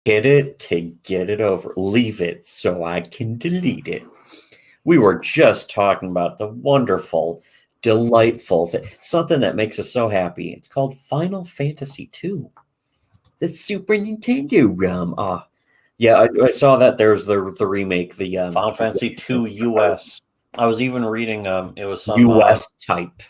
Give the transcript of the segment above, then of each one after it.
Hit it to get it over. Leave it so I can delete it. We were just talking about the wonderful, delightful something that makes us so happy. It's called Final Fantasy II, the Super Nintendo ROM. Yeah, I saw that there's the remake, the Final Fantasy II US. I was even reading it was some US type.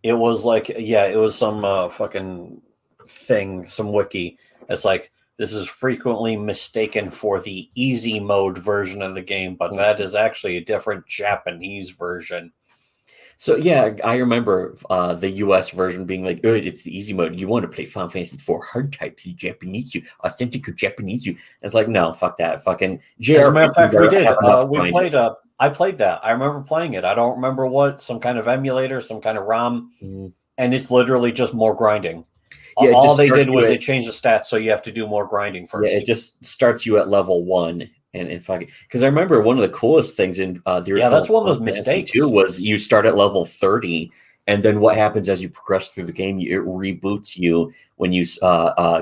It was like it was some fucking thing, some wiki. It's like this is frequently mistaken for the easy mode version of the game, but that is actually a different Japanese version. So yeah, I remember the US version being like, oh, it's the easy mode. You want to play Final Fantasy 4 hard type, the Japanese you, authentic Japanese you. And it's like, no, fuck that. Fucking JRPG. As a matter of fact, we did. We played I played that. I remember playing it. I don't remember what, some kind of emulator, some kind of ROM, and it's literally just more grinding. Yeah, all they did was they changed the stats, so you have to do more grinding first. Yeah, it just starts you at level 1. And in fact, because I remember one of the coolest things in the original that's one of those mistakes too, was you start at level 30, and then what happens as you progress through the game, it reboots you when you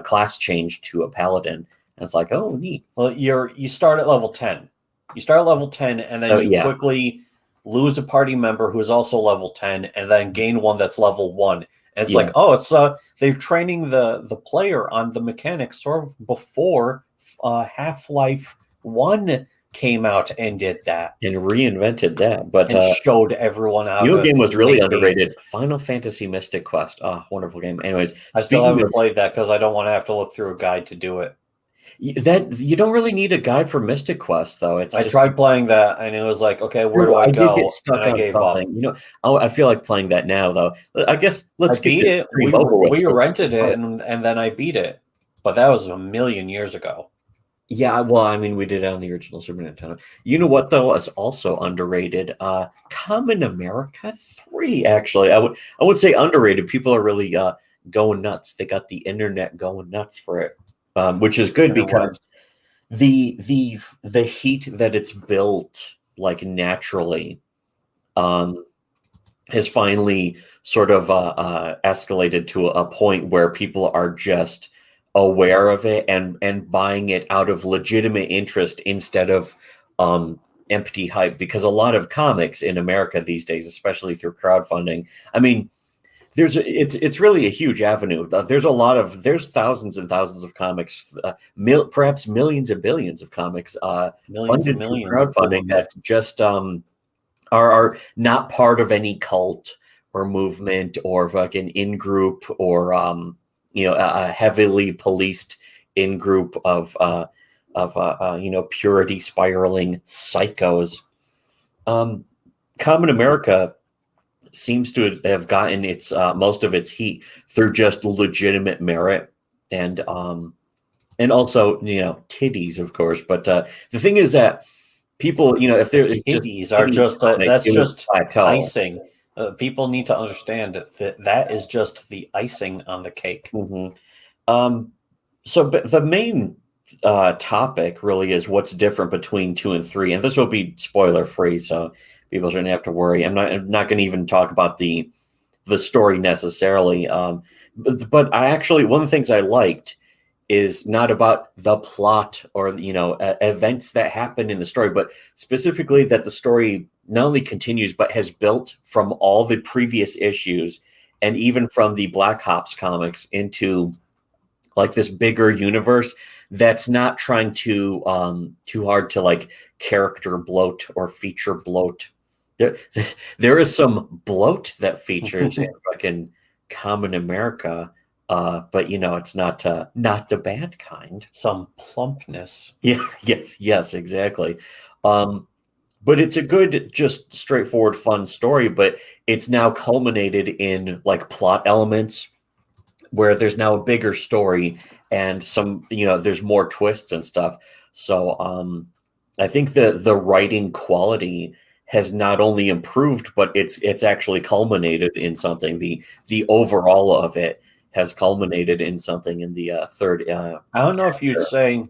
class change to a paladin. And it's like, oh, neat. Well, you start at level 10. You start at level 10, and then you quickly lose a party member who is also level 10, and then gain one that's level 1. And it's like, oh, it's they're training the player on the mechanics sort of before Half-Life 1 came out and did that. And reinvented that. But and showed everyone how to game was really underrated. Final Fantasy Mystic Quest. Wonderful game. Anyways, I still haven't played that because I don't want to have to look through a guide to do it. That you don't really need a guide for Mystic Quest, though. I tried playing that, and it was like, okay, where do I go? I did get stuck on something. I feel like playing that now, though. I guess let's beat it. We rented it, and then I beat it, but that was a million years ago. Yeah, well, I mean, we did it on the original Super Nintendo. You know what, though, is also underrated? Kamen America 3, actually. I would say underrated. People are really going nuts. They got the internet going nuts for it. Which is good because the heat that it's built like naturally has finally sort of escalated to a point where people are just aware of it and buying it out of legitimate interest instead of empty hype, because a lot of comics in America these days, especially through crowdfunding, I mean, it's really a huge avenue. There's thousands and thousands of comics, perhaps millions and billions of comics funded through crowdfunding that just are not part of any cult or movement or fucking in-group or a heavily policed in-group of purity spiraling psychos. Kamen America seems to have gotten its most of its heat through just legitimate merit and also titties, of course. But the thing is that people, if they're titties are just that's just icing. People need to understand that is just the icing on the cake. So, but the main topic really is what's different between 2 and 3, and this will be spoiler free, so people shouldn't have to worry. I'm not going to even talk about the story necessarily. But I actually, one of the things I liked is not about the plot or events that happen in the story, but specifically that the story not only continues but has built from all the previous issues and even from the Black Ops comics into like this bigger universe that's not trying to too hard to like character bloat or feature bloat. There is some bloat that features in fucking Kamen America, but it's not the bad kind. Some plumpness. Yeah, yes, exactly. But it's a good, just straightforward, fun story. But it's now culminated in like plot elements where there's now a bigger story and some, there's more twists and stuff. So I think the writing quality has not only improved, but it's actually culminated in something. The overall of it has culminated in something in the third. I don't know if you'd say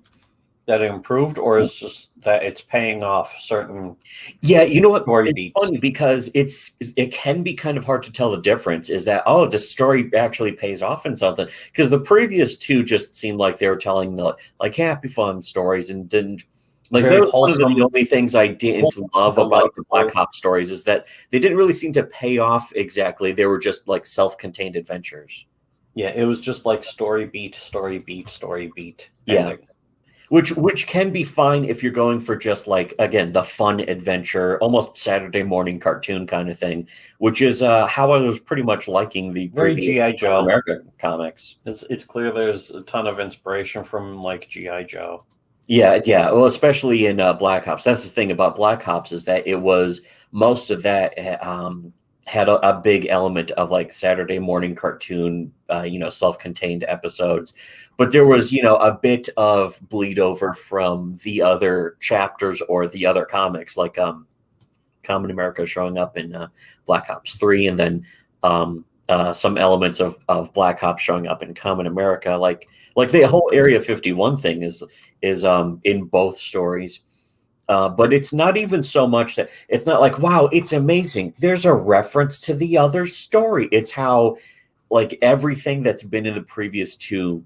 that it improved, or is just that it's paying off certain? Yeah, you know what? Story It's beats. funny because it can be kind of hard to tell the difference. Is that the story actually pays off in something? Because the previous two just seemed like they were telling the like happy fun stories and didn't like. Very That was one of wholesome. the only things I didn't love about the Black Ops stories is that they didn't really seem to pay off exactly. They were just like self-contained adventures. Yeah, it was just like story beat, story beat, story beat. Yeah. Ending. Which can be fine if you're going for just like, again, the fun adventure, almost Saturday morning cartoon kind of thing, which is how I was pretty much liking the Very G.I. Joe America comics. It's clear there's a ton of inspiration from like G.I. Joe. Yeah. Well, especially in Black Ops. That's the thing about Black Ops is that it was most of that had a big element of like Saturday morning cartoon, self-contained episodes. But there was, a bit of bleed over from the other chapters or the other comics, like Kamen America showing up in Black Ops 3, and then some elements of Black Ops showing up in Kamen America. Like the whole Area 51 thing is in both stories. But it's not even so much that it's not like, wow, it's amazing. There's a reference to the other story. It's how like everything that's been in the previous two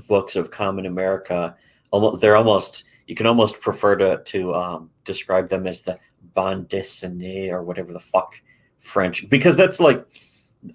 books of Kamen America, you can almost prefer to describe them as the bande dessinée or whatever the fuck French, because that's like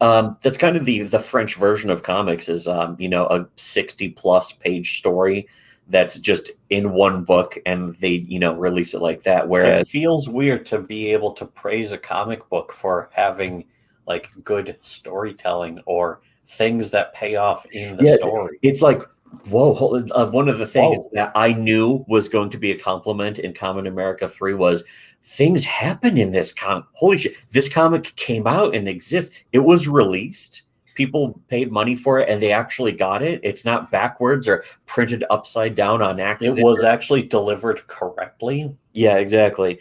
that's kind of the French version of comics is a 60 plus page story that's just in one book and they release it like that, whereas it feels weird to be able to praise a comic book for having like good storytelling or things that pay off in the story. It's like, whoa, one of the things that I knew was going to be a compliment in Kamen America 3 was things happen in this comic. Holy shit, this comic came out and exists. It was released. People paid money for it and they actually got it. It's not backwards or printed upside down on accident. It was actually delivered correctly. Yeah, exactly.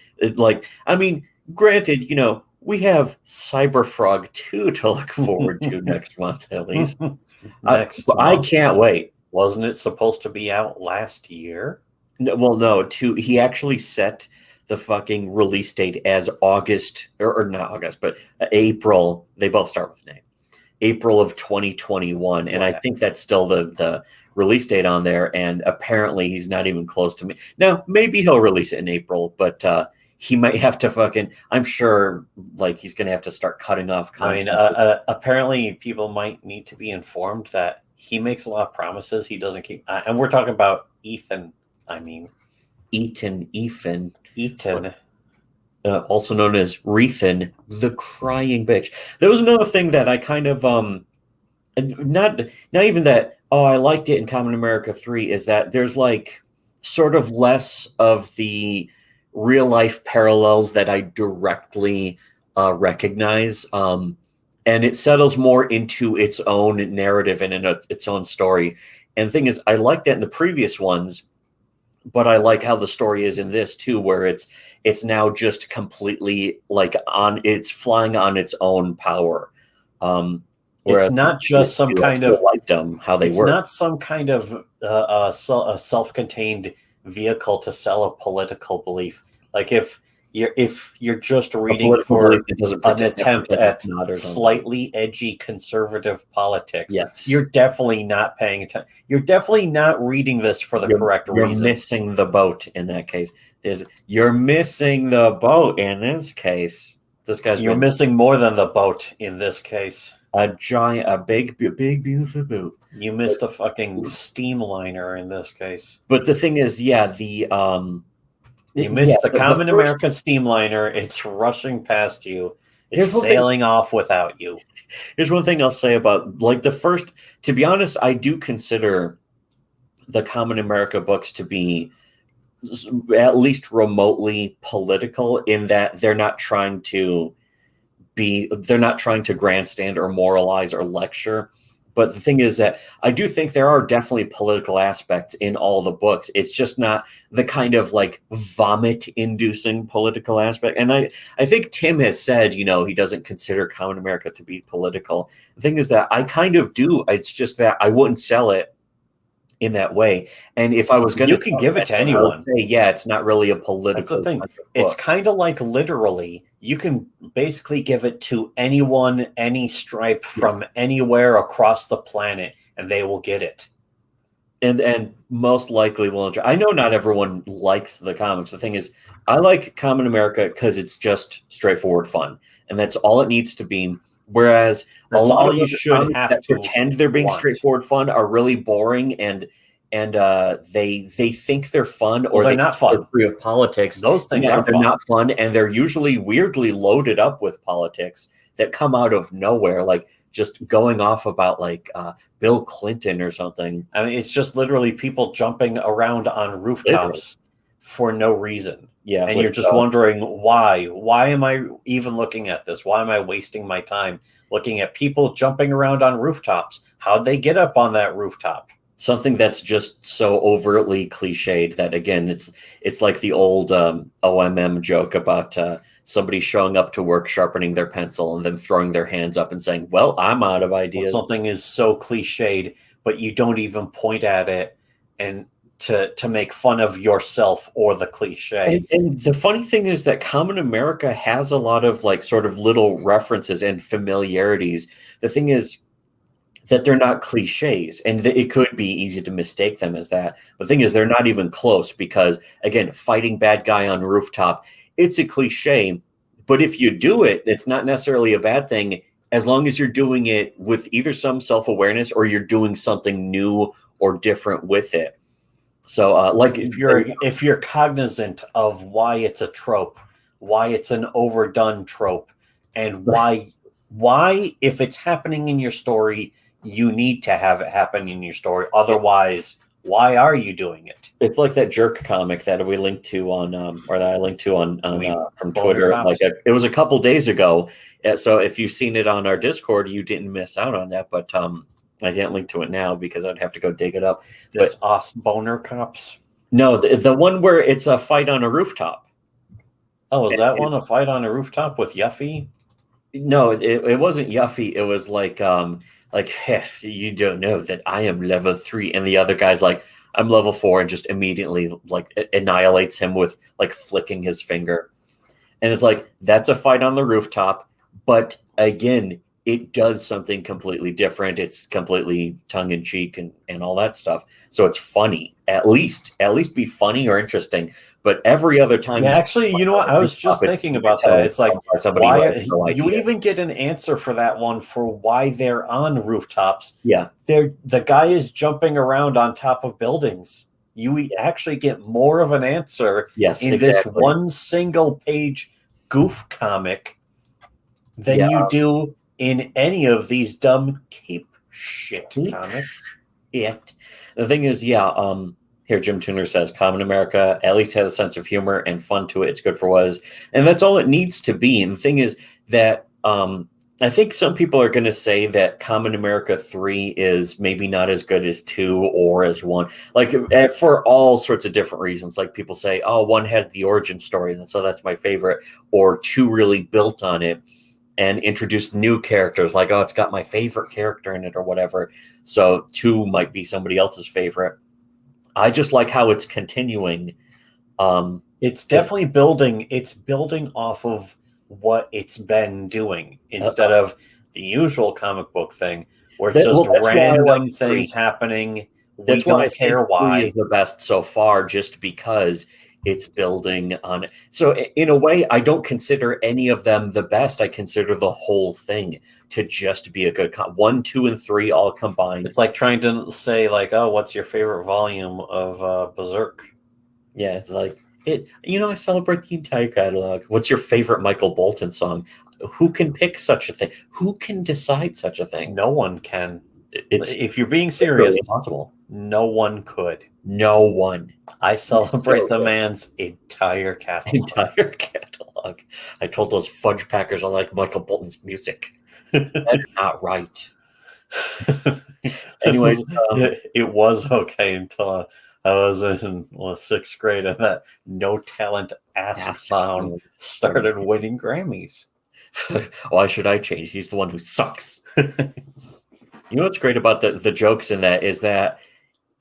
Granted, we have Cyberfrog 2 to look forward to next month, at least. I can't wait. Wasn't it supposed to be out last year? No, he actually set the fucking release date as August, or not August, but April. They both start with an A. April of 2021. And I think that's still the release date on there. And apparently he's not even close to me. Now, maybe he'll release it in April, but he might have to I'm sure like he's going to have to start cutting off content. Apparently people might need to be informed that he makes a lot of promises he doesn't keep. And we're talking about Ethan. Ethan. Also known as Rethan, the crying bitch. There was another thing that I kind of not even that. Oh, I liked it in Kamen America 3. Is that there's like sort of less of the real life parallels that I directly recognize, and it settles more into its own narrative and in its own story. And the thing is, I liked that in the previous ones. But I like how the story is in this too, where it's now just completely like it's flying on its own power. It's not just some kind of like how they work. It's not some kind of a self-contained vehicle to sell a political belief. Like if you're just reading for an attempt at slightly edgy conservative politics, yes, you're definitely not paying attention. You're definitely not reading this for the correct reason. You're missing the boat in that case. You're missing the boat in this case. You're missing more than the boat in this case. A big, beautiful boat. You missed a fucking steamliner in this case. But the thing is, you missed the Kamen America steamliner. It's rushing past you. It's sailing off without you. Here's one thing I'll say about like the first. To be honest, I do consider the Kamen America books to be at least remotely political in that they're not trying to grandstand or moralize or lecture. But the thing is that I do think there are definitely political aspects in all the books. It's just not the kind of like vomit-inducing political aspect. And I think Tim has said, he doesn't consider Kamen America to be political. The thing is that I kind of do. It's just that I wouldn't sell it in that way. And if I was going to, you can give it to anyone. Say, yeah, it's not really a political. That's the thing. It's kind of like literally, you can basically give it to anyone, any stripe from anywhere across the planet, and they will get it. And most likely will enjoy. I know not everyone likes the comics. The thing is, I like Kamen America because it's just straightforward fun, and that's all it needs to be. Whereas that's a lot all of you should have to pretend they're being straightforward fun are really boring, and they think they're fun, or they're not fun. They're free of politics. Those things they're not fun, and they're usually weirdly loaded up with politics that come out of nowhere, like just going off about like Bill Clinton or something. I mean, it's just literally people jumping around on rooftops for no reason. Yeah, and you're just wondering why. Why am I even looking at this? Why am I wasting my time looking at people jumping around on rooftops? How'd they get up on that rooftop? Something that's just so overtly cliched that, again, it's like the old OMM joke about somebody showing up to work, sharpening their pencil, and then throwing their hands up and saying, "Well, I'm out of ideas." When something is so cliched, but you don't even point at it and to make fun of yourself or the cliche. And the funny thing is that Kamen America has a lot of like sort of little references and familiarities. The thing is that they're not cliches, and it could be easy to mistake them as that. But the thing is, they're not even close because, again, fighting bad guy on rooftop, it's a cliche. But if you do it, it's not necessarily a bad thing as long as you're doing it with either some self-awareness or you're doing something new or different with it. So, like if you're cognizant of why it's a trope, why it's an overdone trope, and why if it's happening in your story, you need to have it happen in your story. Otherwise, why are you doing it? It's like that jerk comic that we linked to on, or that I linked to on from Twitter. Like it was a couple days ago. So if you've seen it on our Discord, you didn't miss out on that. But I can't link to it now because I'd have to go dig it up. This Os Boner Cops? No, the one where it's a fight on a rooftop. Oh, is that one a fight on a rooftop with Yuffie? No, it wasn't Yuffie. It was like you don't know that I am level 3, and the other guy's like, I'm level 4, and just immediately like annihilates him with like flicking his finger. And it's like, that's a fight on the rooftop, but again, it does something completely different. It's completely tongue-in-cheek and all that stuff. So it's funny. At least be funny or interesting. But every other time... Yeah, actually, you know what? I was just thinking about that. It's like, why you even get an answer for that one for why they're on rooftops. Yeah. The guy is jumping around on top of buildings. You actually get more of an answer this one single page goof comic than you do in any of these dumb cape shit comics. Yeah. The thing is, here Jim Tuner says, Kamen America at least has a sense of humor and fun to it. It's good for what it is. And that's all it needs to be. And the thing is that I think some people are going to say that Kamen America 3 is maybe not as good as 2 or as 1. Like, for all sorts of different reasons. Like, people say, oh, 1 has the origin story, and so that's my favorite. Or 2 really built on it and introduced new characters, like, oh, it's got my favorite character in it or whatever. So 2 might be somebody else's favorite. I just like how it's continuing. It's definitely building. It's building off of what it's been doing instead of the usual comic book thing where it's just random things happening. We don't care why. It's the best so far just because it's building on it. So in a way, I don't consider any of them the best. I consider the whole thing to just be a good 1, 2, and 3 all combined. It's like trying to say, like, oh, what's your favorite volume of Berserk? Yeah, it's like it. I celebrate the entire catalog. What's your favorite Michael Bolton song? Who can pick such a thing? Who can decide such a thing? No one can. If you're being serious, it's impossible. No one could. No one. I celebrate the man's entire catalog. I told those fudge packers I like Michael Bolton's music. That's not right. Anyways, it was okay until I was in 6th grade and that no talent ass clown started winning Grammys. Why should I change? He's the one who sucks. You know what's great about the jokes in that is that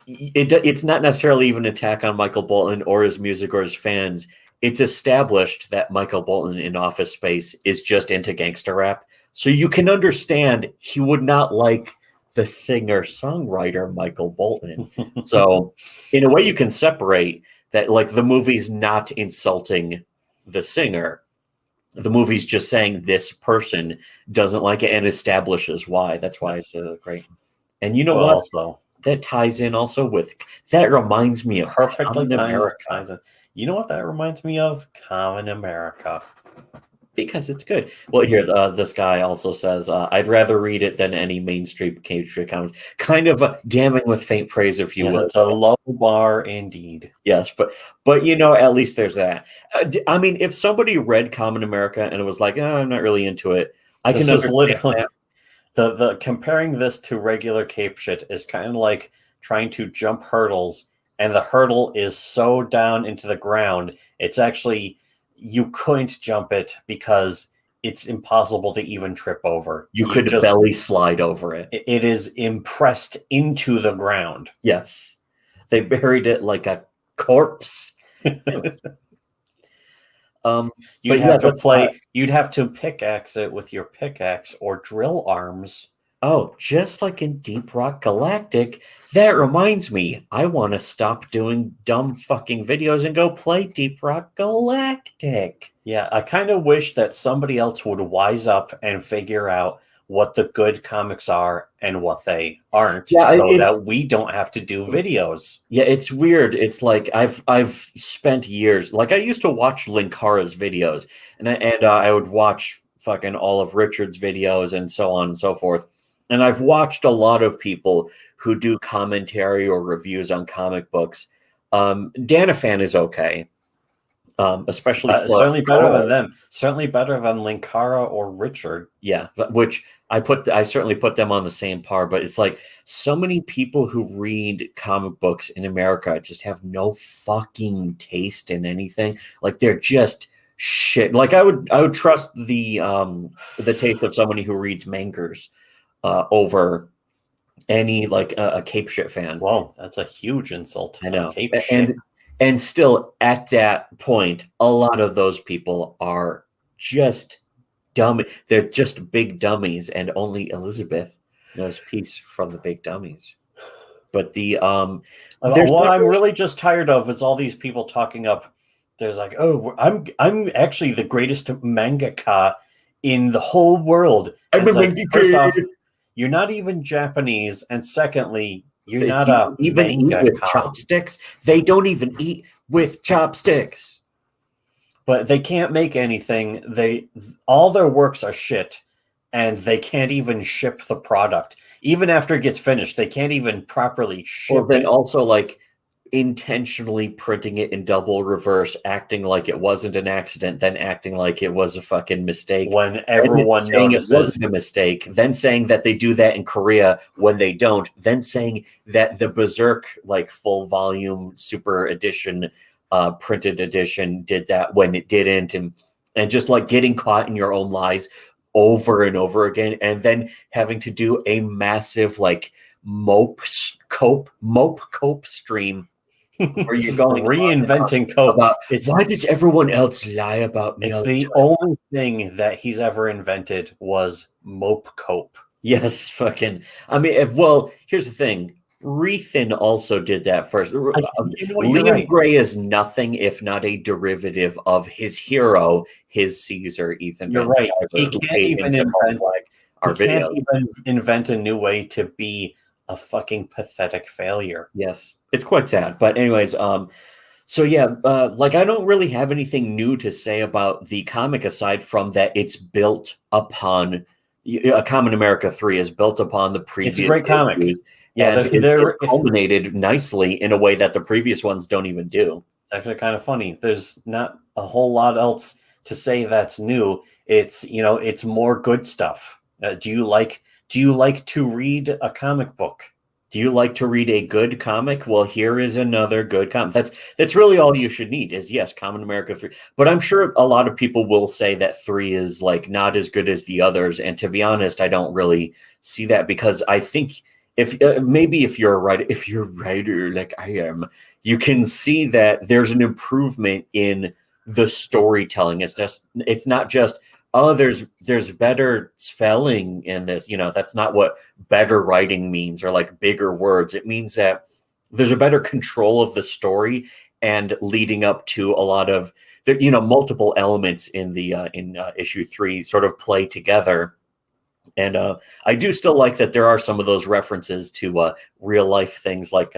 it's not necessarily even an attack on Michael Bolton or his music or his fans. It's established that Michael Bolton in Office Space is just into gangster rap. So you can understand he would not like the singer-songwriter Michael Bolton. So in a way you can separate that, like, the movie's not insulting the singer. The movie's just saying this person doesn't like it and establishes why. That's why it's great. And you know what? Also, that ties in also with, that reminds me of perfectly ties in. You know what that reminds me of? Kamen America. Because it's good. Well, here, this guy also says, I'd rather read it than any mainstream Street comics. Kind of damning with faint praise, if you will. It's a low bar indeed. Yes, but you know, at least there's that. I mean, if somebody read Kamen America and it was like, oh, I'm not really into it, I can literally the comparing this to regular cape shit is kind of like trying to jump hurdles, and the hurdle is so down into the ground, it's actually, you couldn't jump it because it's impossible to even trip over. You could just belly slide over it. It is impressed into the ground. Yes. They buried it like a corpse. You'd have to pickaxe it with your pickaxe or drill arms. Oh, just like in Deep Rock Galactic. That reminds me, I want to stop doing dumb fucking videos and go play Deep Rock Galactic. Yeah, I kind of wish that somebody else would wise up and figure out what the good comics are and what they aren't, so that we don't have to do videos. Yeah, it's weird. It's like I've spent years, like I used to watch Linkara's videos, and I would watch fucking all of Richard's videos and so on and so forth. And I've watched a lot of people who do commentary or reviews on comic books. Danafan is okay. Especially certainly better than them. Certainly better than Linkara or Richard. Yeah, which I certainly put them on the same par. But it's like so many people who read comic books in America just have no fucking taste in anything. Like they're just shit. Like I would trust the taste of somebody who reads mangers over any like a cape shit fan. Wow, that's a huge insult. I know. Cape shit. And still, at that point, a lot of those people are just dumb. They're just big dummies, and only Elizabeth knows peace from the big dummies. But what I'm really just tired of is all these people talking up. There's like, oh, I'm actually the greatest mangaka in the whole world. First off, you're not even Japanese, and secondly, you're not even eat with chopsticks. They don't even eat with chopsticks. But they can't make anything. All their works are shit, and they can't even ship the product. Even after it gets finished, they can't even properly ship it. Then also like intentionally printing it in double reverse, acting like it wasn't an accident, then acting like it was a fucking mistake. When everyone notices it wasn't a mistake, then saying that they do that in Korea when they don't, then saying that the Berserk like full volume super edition printed edition did that when it didn't, and just like getting caught in your own lies over and over again, and then having to do a massive like mope cope stream where you're going reinventing cope. Why does everyone else lie about me? It's the only thing that he's ever invented was mope cope. Yes, fucking. I mean, well, here's the thing. Rethin also did that first. Liam Gray is nothing if not a derivative of his hero, his Caesar, Ethan. You're right. He can't even invent a new way to be a fucking pathetic failure. Yes, it's quite sad. But anyways, so yeah, like I don't really have anything new to say about the comic aside from that it's built upon Kamen America 3 is built upon the previous. It's a great comic. Yeah, it's culminated nicely in a way that the previous ones don't even do. It's actually kind of funny. There's not a whole lot else to say that's new. It's it's more good stuff. Do you like to read a comic book? Do you like to read a good comic? Well, here is another good comic. That's really all you should need is, yes, Kamen America 3. But I'm sure a lot of people will say that 3 is like not as good as the others. And to be honest, I don't really see that because I think if maybe if you're a writer like I am, you can see that there's an improvement in the storytelling. It's not just, oh, there's better spelling in this. That's not what better writing means, or like bigger words. It means that there's a better control of the story and leading up to a lot of multiple elements in the issue 3 sort of play together. And I do still like that there are some of those references to real life things, like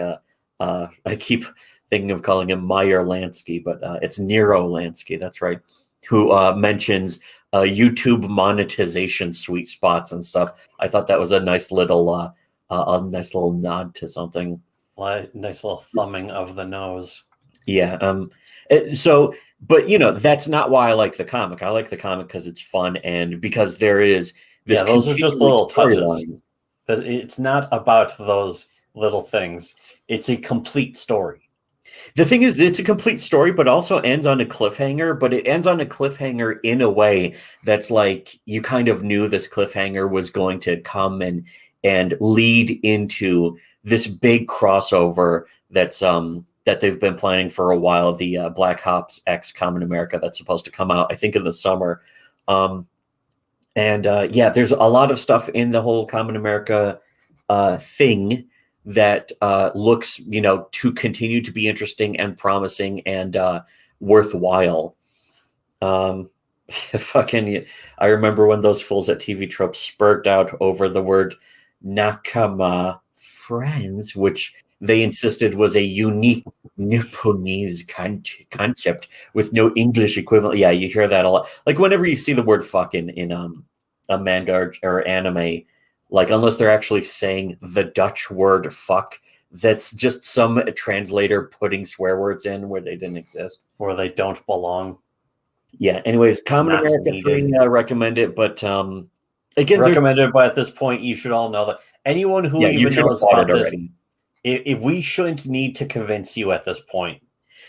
I keep thinking of calling him Meyer Lansky, but it's Nero Lansky. That's right. Who mentions YouTube monetization sweet spots and stuff. I thought that was a nice little nod to something. Nice little thumbing of the nose. Yeah. But that's not why I like the comic. I like the comic because it's fun and because there is this. Yeah, those are just little touches. It's not about those little things. It's a complete story. The thing is, it's a complete story, but also ends on a cliffhanger. But it ends on a cliffhanger in a way that's like you kind of knew this cliffhanger was going to come and lead into this big crossover that they've been planning for a while. The Black Ops X Kamen America that's supposed to come out, I think, in the summer. There's a lot of stuff in the whole Kamen America thing that looks, to continue to be interesting and promising and worthwhile. I remember when those fools at TV Trope spurred out over the word nakama, friends, which they insisted was a unique Nipponese concept with no English equivalent. Yeah, you hear that a lot. Like whenever you see the word fucking in a manga or anime, like unless they're actually saying the Dutch word fuck, that's just some translator putting swear words in where they didn't exist. Where they don't belong. Yeah, anyways, Kamen America 3, recommend it, but again, recommended, but at this point you should all know that anyone who even knows about this, if we shouldn't need to convince you at this point.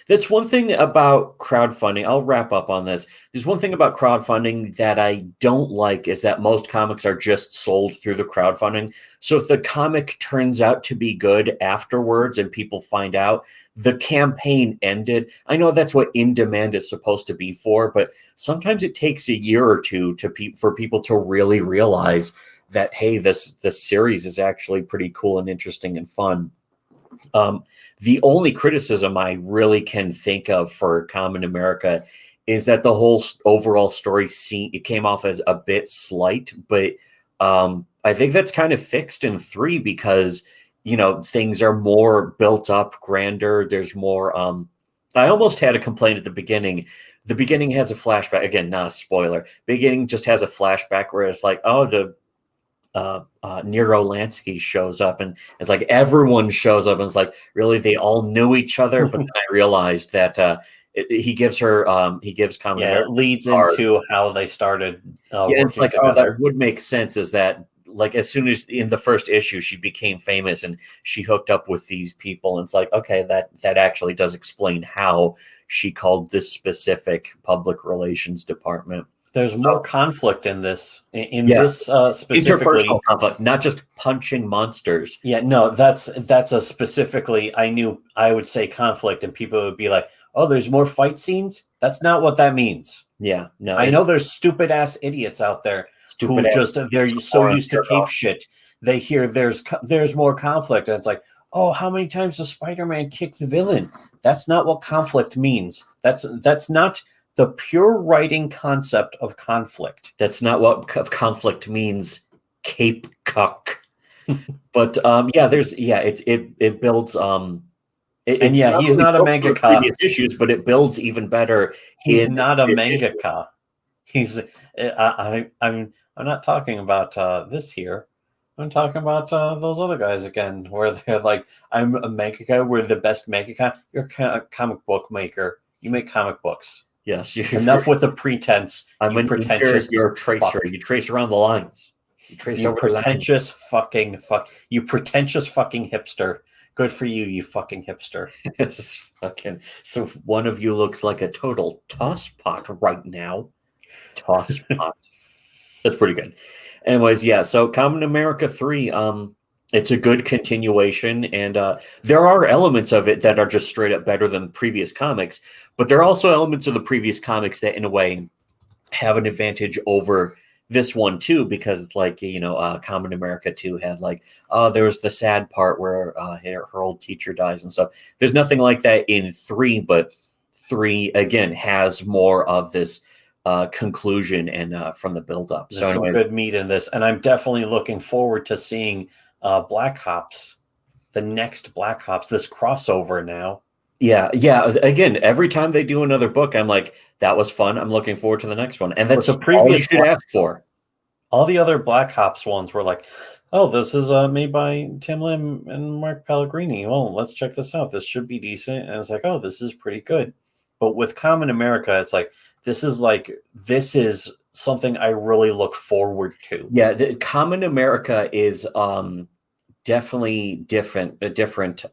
That's one thing about crowdfunding. I'll wrap up on this. There's one thing about crowdfunding that I don't like is that most comics are just sold through the crowdfunding. So if the comic turns out to be good afterwards and people find out, the campaign ended. I know that's what in demand is supposed to be for, but sometimes it takes a year or two for people to really realize that, hey, this series is actually pretty cool and interesting and fun. The only criticism I really can think of for Kamen America is that the whole overall story it came off as a bit slight, but I think that's kind of fixed in 3 because, things are more built up, grander. There's more. I almost had a complaint at the beginning. The beginning has a flashback. Again, not a spoiler. Beginning just has a flashback where it's like, oh, Nero Lansky shows up, and it's like everyone shows up, and it's like, really, they all knew each other. But then I realized that he gives Kamen America. It leads into how they started. It's like, together. Oh, that would make sense. Is that like as soon as in the first issue she became famous and she hooked up with these people, and it's like, okay, that actually does explain how she called this specific public relations department. There's more conflict in this. This specifically, interpersonal conflict, not just punching monsters. Yeah, no, that's a specifically. I would say conflict, and people would be like, "Oh, there's more fight scenes." That's not what that means. Yeah, no. I know there's stupid ass idiots out there who just they're so used to cape shit. They hear there's more conflict, and it's like, oh, how many times does Spider-Man kick the villain? That's not what conflict means. That's not the pure writing concept of conflict. That's not what conflict means. Cape cuck. But it builds. He's not a mangaka. Issues, but it builds even better. He's not a mangaka. He's. I'm not talking about this here. I'm talking about those other guys again, where they're like, I'm a mangaka. We're the best mangaka. You're a comic book maker. You make comic books. Yes. Enough with the pretense. I'm pretentious. You're a tracer. Fuck. You trace around the lines. You trace over pretentious fucking fuck. You pretentious fucking hipster. Good for you, you fucking hipster. So one of you looks like a total tosspot right now. Tosspot. That's pretty good. Anyways, yeah. So Kamen America 3. It's a good continuation, and there are elements of it that are just straight up better than previous comics, but there are also elements of the previous comics that, in a way, have an advantage over this one too, because it's like, Kamen America 2 had like, there was the sad part where her old teacher dies and stuff. There's nothing like that in 3, but 3 again has more of this conclusion and from the build up. There's some good meat in this, and I'm definitely looking forward to seeing Black Ops, the next Black Ops, this crossover now. Yeah. Again, every time they do another book, I'm like, that was fun. I'm looking forward to the next one. And that's the previous all you should ask for. All the other Black Ops ones were like, oh, this is made by Tim Lim and Mark Pellegrini. Well, let's check this out. This should be decent. And it's like, oh, this is pretty good. But with Kamen America, it's like, this is something I really look forward to. Yeah, the Kamen America is definitely different. A different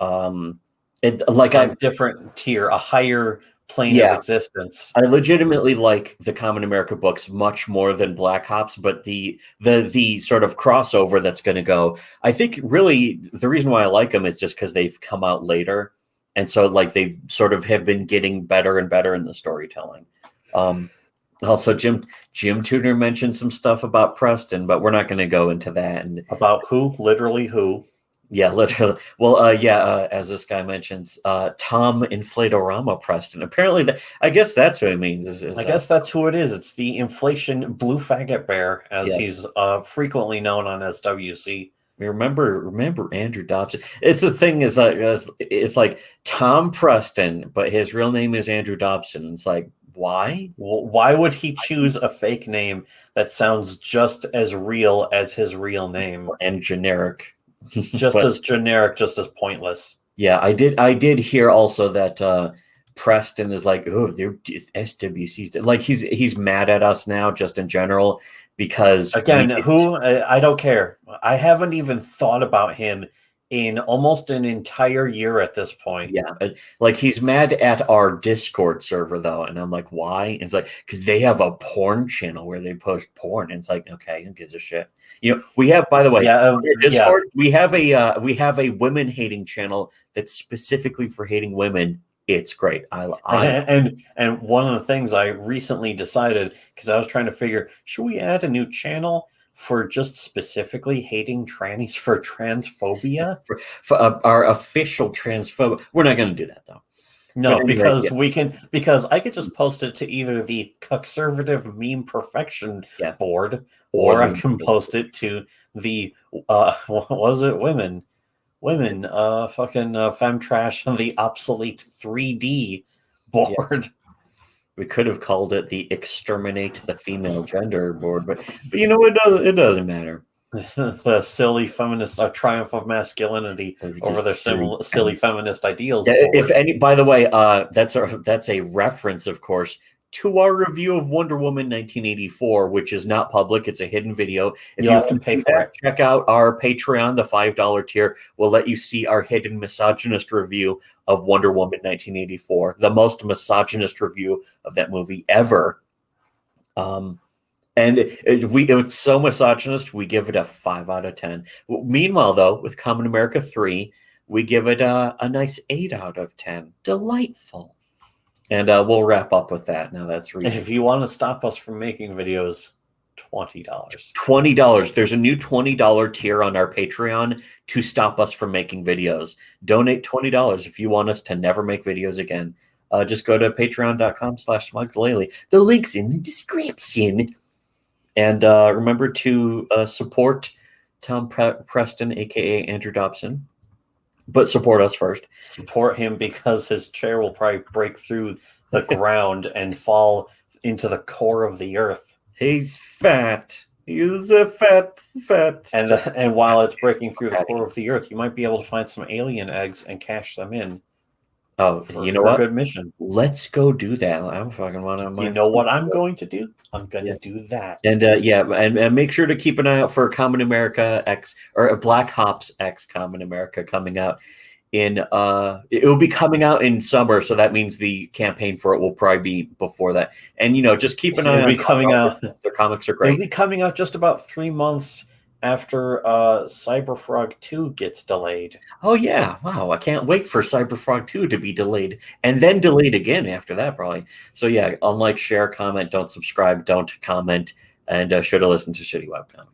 different tier, a higher plane of existence. I legitimately like the Kamen America books much more than Black Ops, but the sort of crossover that's going to go, I think really the reason why I like them is just because they've come out later, and so like they sort of have been getting better and better in the storytelling. Also, Jim Tudor mentioned some stuff about Preston, but we're not going to go into that. And about who? Literally who? Yeah, literally. Well, as this guy mentions, Tom Inflatorama Preston. Apparently, I guess that's what it means. I guess that's who it is. It's the inflation blue faggot bear, as he's frequently known on SWC. Remember Andrew Dobson. It's the thing is that it's like Tom Preston, but his real name is Andrew Dobson. It's like, why? Well, why would he choose a fake name that sounds just as real as his real name and generic? As generic, just as pointless. Yeah, I did hear also that Preston is like, oh, they're SWC's like he's mad at us now just in general because again, I don't care. I haven't even thought about him in almost an entire year at this point. Yeah, like he's mad at our Discord server though, and I'm like, why? It's like because they have a porn channel where they post porn, and it's like, okay, who gives a shit? We have, by the way, Discord. We have a women hating channel that's specifically for hating women. It's great. And one of the things I recently decided, because I was trying to figure, should we add a new channel for just specifically hating trannies for transphobia? For our official transphobia. We're not going to do that, though. No, because I could just post it to either the conservative meme perfection board, or I can post it to the, what was it? Women, fucking femtrash on the obsolete 3D board. Yes. We could have called it the Exterminate the Female Gender board, but it doesn't matter. The silly feminist triumph of masculinity over their silly feminist ideals. Yeah, by the way, that's a reference, of course, to our review of Wonder Woman 1984, which is not public. It's a hidden video. If you have to pay for it, check out our Patreon, the $5 tier. We'll let you see our hidden misogynist review of Wonder Woman 1984, the most misogynist review of that movie ever. And it's so misogynist, we give it a 5 out of 10. Meanwhile, though, with Kamen America 3, we give it a nice 8 out of 10. Delightful. And we'll wrap up with that. Now that's reasonable. If you want to stop us from making videos, $20. $20. There's a new $20 tier on our Patreon to stop us from making videos. Donate $20 if you want us to never make videos again. Just go to patreon.com/SmugsLaley. The link's in the description. And remember to support Tom Preston, a.k.a. Andrew Dobson. But support us first. Support him because his chair will probably break through the ground and fall into the core of the earth. He's fat. He's a fat. And while it's breaking through the core of the earth, you might be able to find some alien eggs and cash them in. Oh, you know what? A good mission. Let's go do that. I'm fucking want to. You know what I'm going to do? I'm going to do that. And and make sure to keep an eye out for Kamen America X or Black Ops X Kamen America coming out in. It will be coming out in summer, so that means the campaign for it will probably be before that. And just keep an eye on coming out. Their comics are great. They'll be coming out just about 3 months after Cyberfrog 2 gets delayed. Oh yeah, wow! I can't wait for Cyberfrog 2 to be delayed and then delayed again after that, probably. So yeah, unlike, share, comment, don't subscribe, don't comment, and should have listened to Shitty Webcomic.